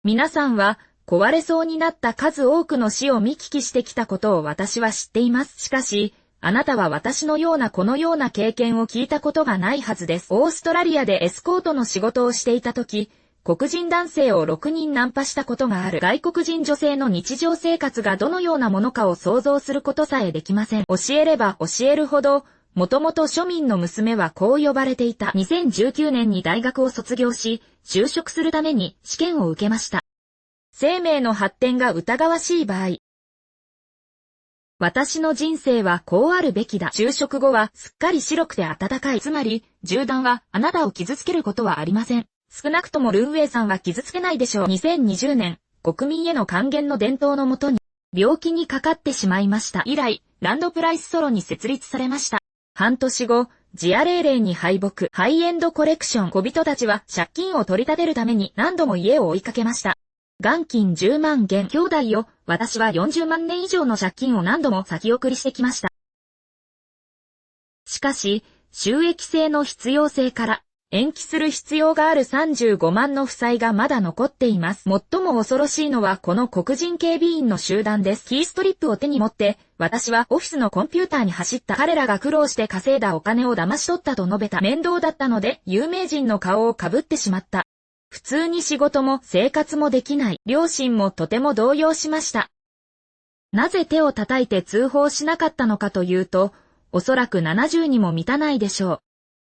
皆さんは、壊れそうになった数多くの死を見聞きしてきたことを私は知っています。しかし、あなたは私のようなこのような経験を聞いたことがないはずです。オーストラリアでエスコートの仕事をしていたとき、黒人男性を6人ナンパしたことがある外国人女性の日常生活がどのようなものかを想像することさえできません。教えれば教えるほど、もともと庶民の娘はこう呼ばれていた。2019年に大学を卒業し、就職するために試験を受けました。生命の発展が疑わしい場合。私の人生はこうあるべきだ。就職後はすっかり白くて暖かい。つまり、銃弾はあなたを傷つけることはありません。少なくともルンウェイさんは傷つけないでしょう。2020年、国民への還元の伝統のもとに、病気にかかってしまいました。以来、ランドプライスソロに設立されました。半年後、ジアレーレイに敗北。ハイエンドコレクション。小人たちは借金を取り立てるために何度も家を追いかけました。元金10万元。兄弟よ、私は40万年以上の借金を何度も先送りしてきました。しかし、収益性の必要性から、延期する必要がある35万の負債がまだ残っています。最も恐ろしいのはこの黒人警備員の集団です。キーストリップを手に持って、私はオフィスのコンピューターに走った。彼らが苦労して稼いだお金を騙し取ったと述べた。面倒だったので、有名人の顔をかぶってしまった。普通に仕事も生活もできない。両親もとても動揺しました。なぜ手を叩いて通報しなかったのかというと、おそらく70にも満たないでしょう。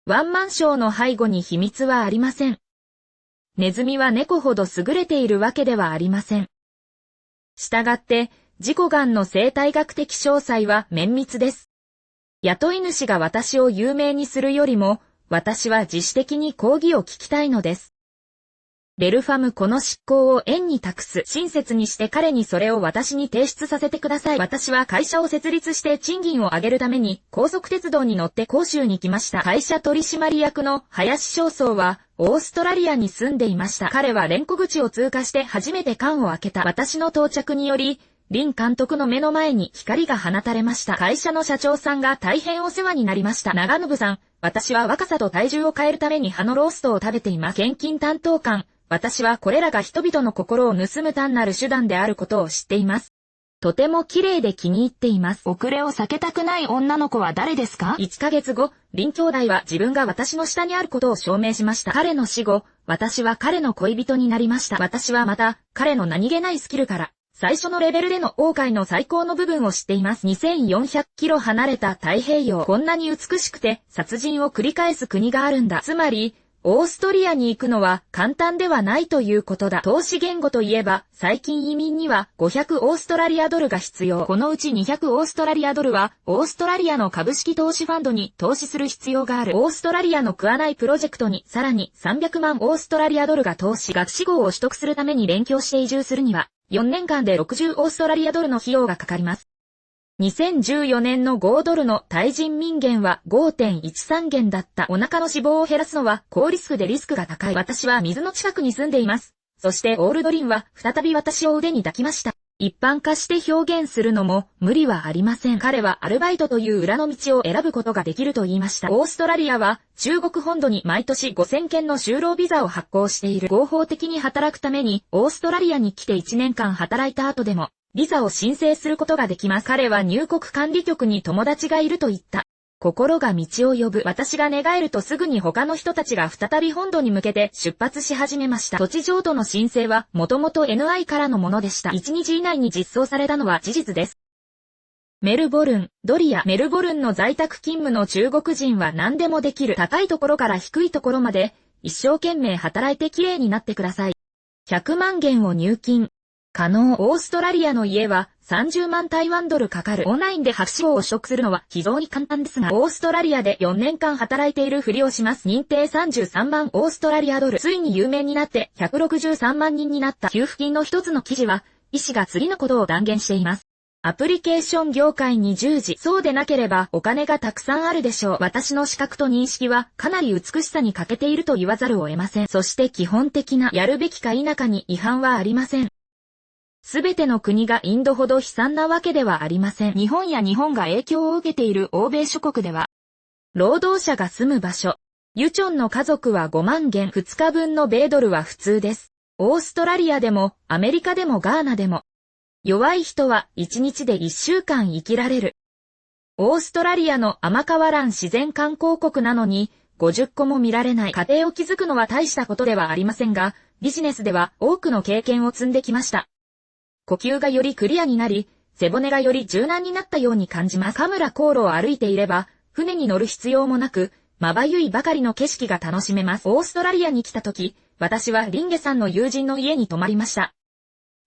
ワンマンショーの背後に秘密はありません。ネズミは猫ほど優れているわけではありません。したがって、自己がんの生態学的詳細は綿密です。雇い主が私を有名にするよりも、私は自主的に講義を聞きたいのです。ベルファムこの執行を園に託す。親切にして彼にそれを私に提出させてください。私は会社を設立して賃金を上げるために高速鉄道に乗って広州に来ました。会社取締役の林正宗はオーストラリアに住んでいました。彼は連呼口を通過して初めて缶を開けた。私の到着により、林監督の目の前に光が放たれました。会社の社長さんが大変お世話になりました。長信さん、私は若さと体重を変えるために葉のローストを食べています。献金担当官、私はこれらが人々の心を盗む単なる手段であることを知っています。とても綺麗で気に入っています。遅れを避けたくない女の子は誰ですか？ 1 ヶ月後、林兄弟は自分が私の下にあることを証明しました。彼の死後、私は彼の恋人になりました。私はまた、彼の何気ないスキルから、最初のレベルでの謳歌の最高の部分を知っています。2400キロ離れた太平洋。こんなに美しくて、殺人を繰り返す国があるんだ。つまり、オーストリアに行くのは簡単ではないということだ。投資言語といえば、最近移民には500オーストラリアドルが必要。このうち200オーストラリアドルは、オーストラリアの株式投資ファンドに投資する必要がある。オーストラリアのクアナイプロジェクトにさらに300万オーストラリアドルが投資。学士号を取得するために勉強して移住するには、4年間で60オーストラリアドルの費用がかかります。2014年の5ドルの対人民元は 5.13 元だった。お腹の脂肪を減らすのは高リスクでリスクが高い。私は水の近くに住んでいます。そしてオールドリンは再び私を腕に抱きました。一般化して表現するのも無理はありません。彼はアルバイトという裏の道を選ぶことができると言いました。オーストラリアは中国本土に毎年5000件の就労ビザを発行している。合法的に働くためにオーストラリアに来て1年間働いた後でもビザを申請することができます。彼は入国管理局に友達がいると言った。心が道を呼ぶ。私が寝返るとすぐに他の人たちが再び本土に向けて出発し始めました。土地譲渡の申請はもともと NI からのものでした。1日以内に実装されたのは事実です。メルボルン、ドリア。メルボルンの在宅勤務の中国人は何でもできる。高いところから低いところまで一生懸命働いて綺麗になってください。100万元を入金。可能。オーストラリアの家は30万台湾ドルかかる。オンラインで博士号を取得するのは非常に簡単ですが、オーストラリアで4年間働いているふりをします。認定33万オーストラリアドル。ついに有名になって163万人になった給付金の一つの記事は、医師が次のことを断言しています。アプリケーション業界に従事。そうでなければお金がたくさんあるでしょう。私の資格と認識はかなり美しさに欠けていると言わざるを得ません。そして基本的なやるべきか否かに違反はありません。すべての国がインドほど悲惨なわけではありません。日本や日本が影響を受けている欧米諸国では、労働者が住む場所、ユチョンの家族は5万元、2日分の米ドルは普通です。オーストラリアでも、アメリカでもガーナでも。弱い人は1日で1週間生きられる。オーストラリアのアマカワラン自然観光国なのに、50個も見られない家庭を築くのは大したことではありませんが、ビジネスでは多くの経験を積んできました。呼吸がよりクリアになり、背骨がより柔軟になったように感じます。カムラ航路を歩いていれば、船に乗る必要もなく、まばゆいばかりの景色が楽しめます。オーストラリアに来た時、私はリンゲさんの友人の家に泊まりました。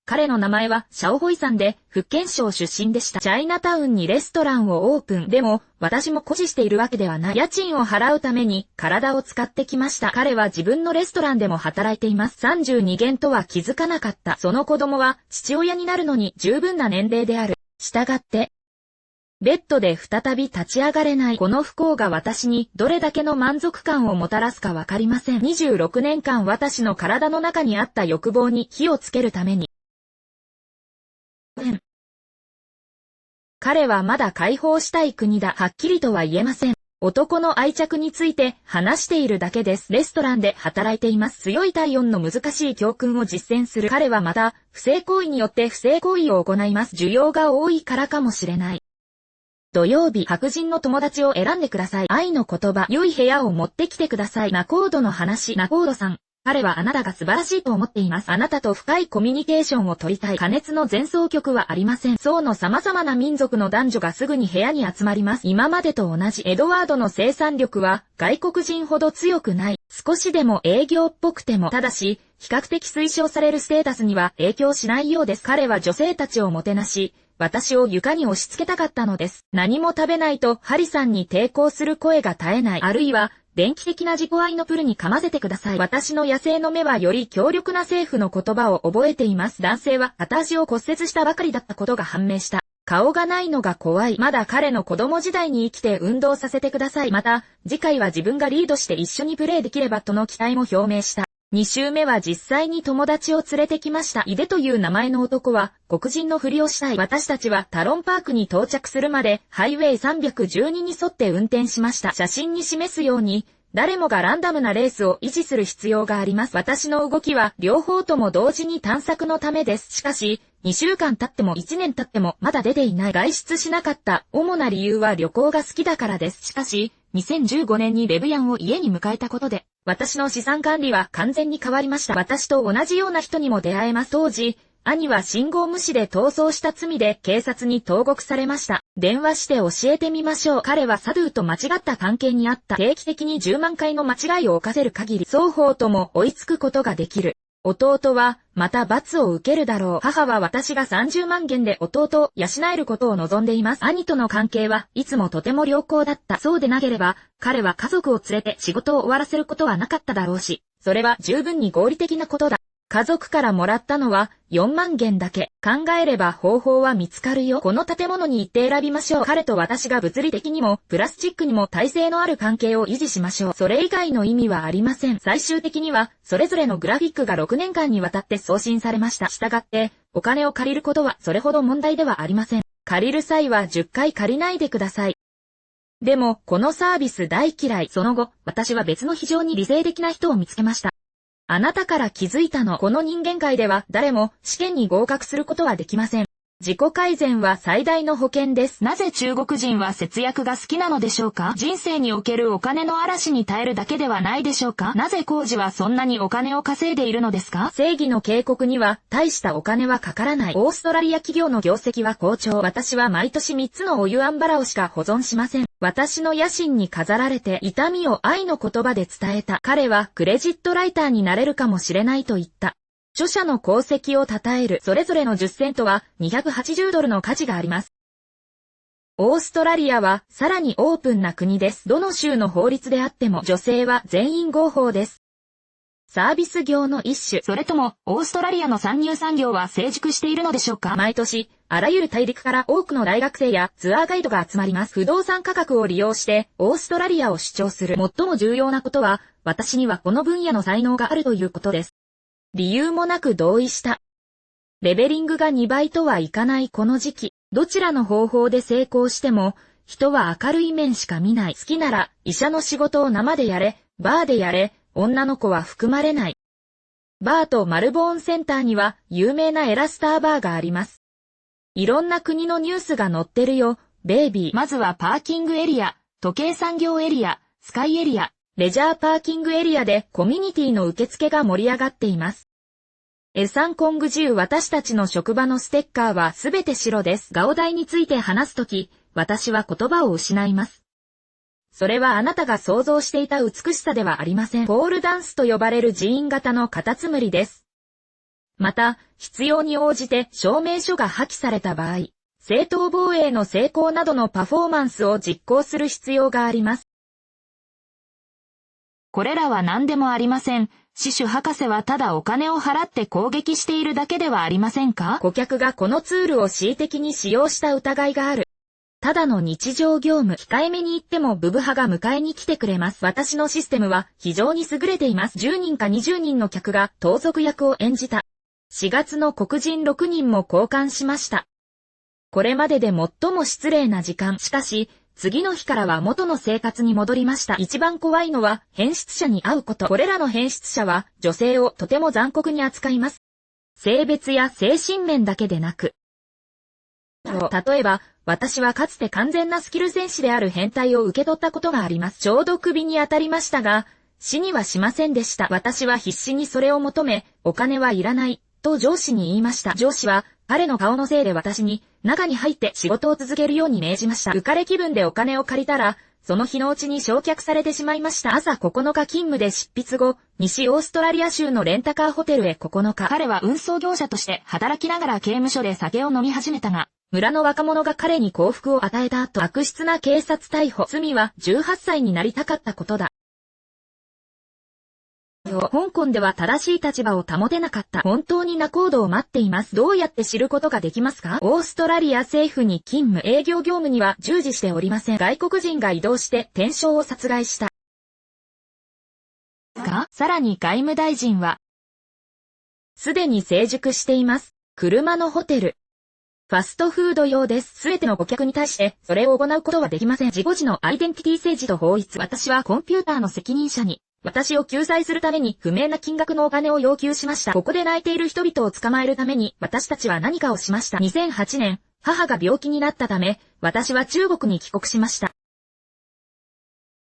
彼の名前はシャオホイさんで、福建省出身でした。チャイナタウンにレストランをオープン。でも、私も固辞しているわけではない。家賃を払うために体を使ってきました。彼は自分のレストランでも働いています。32元とは気づかなかった。その子供は父親になるのに十分な年齢である。したがって、ベッドで再び立ち上がれない。この不幸が私にどれだけの満足感をもたらすかわかりません。26年間私の体の中にあった欲望に火をつけるために。彼はまだ解放したい国だ。はっきりとは言えません。男の愛着について話しているだけです。レストランで働いています。強い体温の難しい教訓を実践する。彼はまた、不正行為によって不正行為を行います。需要が多いからかもしれない。土曜日、白人の友達を選んでください。愛の言葉、良い部屋を持ってきてください。ナコードの話、ナコードさん。彼はあなたが素晴らしいと思っています。あなたと深いコミュニケーションを取りたい。加熱の前奏曲はありません。層の様々な民族の男女がすぐに部屋に集まります。今までと同じ。エドワードの生産力は外国人ほど強くない。少しでも営業っぽくても。ただし、比較的推奨されるステータスには影響しないようです。彼は女性たちをもてなし、私を床に押し付けたかったのです。何も食べないとハリさんに抵抗する声が絶えない。あるいは、電気的な自己愛のプルに噛ませてください。私の野生の目はより強力な政府の言葉を覚えています。男性は片足を骨折したばかりだったことが判明した。顔がないのが怖い。まだ彼の子供時代に生きて運動させてください。また、次回は自分がリードして一緒にプレーできればとの期待も表明した。2週目は実際に友達を連れてきました。イデという名前の男は黒人のふりをしたい。私たちはタロンパークに到着するまでハイウェイ312に沿って運転しました。写真に示すように誰もがランダムなレースを維持する必要があります。私の動きは両方とも同時に探索のためです。しかし、2週間経っても1年経ってもまだ出ていない。外出しなかった主な理由は旅行が好きだからです。しかし、2015年にレブヤンを家に迎えたことで、私の資産管理は完全に変わりました。私と同じような人にも出会えます。当時、兄は信号無視で逃走した罪で警察に投獄されました。電話して教えてみましょう。彼はサドゥと間違った関係にあった。定期的に10万回の間違いを犯せる限り、双方とも追いつくことができる。弟は、また罰を受けるだろう。母は私が30万元で弟を養えることを望んでいます。兄との関係はいつもとても良好だった。そうでなければ、彼は家族を連れて仕事を終わらせることはなかっただろうし、それは十分に合理的なことだ。家族からもらったのは4万元だけ。考えれば方法は見つかるよ。この建物に行って選びましょう。彼と私が物理的にもプラスチックにも耐性のある関係を維持しましょう。それ以外の意味はありません。最終的にはそれぞれのグラフィックが6年間にわたって送信されました。したがってお金を借りることはそれほど問題ではありません。借りる際は10回借りないでください。でもこのサービス大嫌い。その後、私は別の非常に理性的な人を見つけました。あなたから気づいたの。この人間界では誰も試験に合格することはできません。自己改善は最大の保険です。なぜ中国人は節約が好きなのでしょうか？人生におけるお金の嵐に耐えるだけではないでしょうか？なぜ工事はそんなにお金を稼いでいるのですか？正義の警告には大したお金はかからない。オーストラリア企業の業績は好調。私は毎年3つのお湯アンバラをしか保存しません。私の野心に飾られて痛みを愛の言葉で伝えた。彼はクレジットライターになれるかもしれないと言った。著者の功績を称える。それぞれの10セントは280ドルの価値があります。オーストラリアはさらにオープンな国です。どの州の法律であっても女性は全員合法です。サービス業の一種。それともオーストラリアの参入産業は成熟しているのでしょうか？毎年、あらゆる大陸から多くの大学生やツアーガイドが集まります。不動産価格を利用してオーストラリアを主張する。最も重要なことは、私にはこの分野の才能があるということです。理由もなく同意した。レベリングが2倍とはいかないこの時期、どちらの方法で成功しても、人は明るい面しか見ない。好きなら医者の仕事を生でやれ、バーでやれ、女の子は含まれない。バーとマルボーンセンターには有名なエラスターバーがあります。いろんな国のニュースが載ってるよ、ベイビー。まずはパーキングエリア、時計産業エリア、スカイエリア、レジャーパーキングエリアでコミュニティの受付が盛り上がっています。エサンコング10私たちの職場のステッカーはすべて白です。ガオダイについて話すとき、私は言葉を失います。それはあなたが想像していた美しさではありません。ポールダンスと呼ばれる寺院型のカタツムリです。また、必要に応じて証明書が破棄された場合、正当防衛の成功などのパフォーマンスを実行する必要があります。これらは何でもありません。シシュ博士はただお金を払って攻撃しているだけではありませんか？顧客がこのツールを恣意的に使用した疑いがある。ただの日常業務、控えめに言ってもブブ派が迎えに来てくれます。私のシステムは非常に優れています。10人か20人の客が盗賊役を演じた。4月の黒人6人も交換しました。これまでで最も失礼な時間。しかし、次の日からは元の生活に戻りました。一番怖いのは変質者に会うこと。これらの変質者は女性をとても残酷に扱います。性別や精神面だけでなく。例えば、私はかつて完全なスキル戦士である変態を受け取ったことがあります。ちょうど首に当たりましたが、死にはしませんでした。私は必死にそれを求め、お金はいらない、と上司に言いました。上司は、彼の顔のせいで私に、中に入って仕事を続けるように命じました。浮かれ気分でお金を借りたら、その日のうちに焼却されてしまいました。朝9日勤務で執筆後、西オーストラリア州のレンタカーホテルへ9日。彼は運送業者として働きながら刑務所で酒を飲み始めたが、村の若者が彼に幸福を与えた後、悪質な警察逮捕。罪は18歳になりたかったことだ。香港では正しい立場を保てなかった。本当に仲人を待っています。どうやって知ることができますか？オーストラリア政府に勤務。営業業務には従事しておりません。外国人が移動して天正を殺害した。さらに外務大臣は、すでに成熟しています。車のホテル。ファストフード用です。すべての顧客に対して、それを行うことはできません。自己時のアイデンティティ政治と法律。私はコンピューターの責任者に、私を救済するために不明な金額のお金を要求しました。ここで泣いている人々を捕まえるために、私たちは何かをしました。2008年、母が病気になったため、私は中国に帰国しました。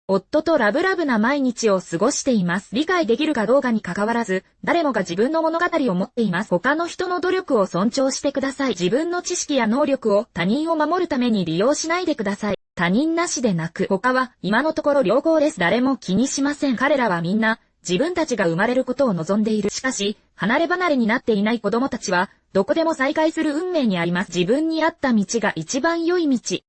夫とラブラブな毎日を過ごしています。理解できるかどうかに関わらず、誰もが自分の物語を持っています。他の人の努力を尊重してください。自分の知識や能力を他人を守るために利用しないでください。他人なしでなく、他は今のところ良好です。誰も気にしません。彼らはみんな、自分たちが生まれることを望んでいる。しかし、離れ離れになっていない子供たちは、どこでも再会する運命にあります。自分に合った道が一番良い道。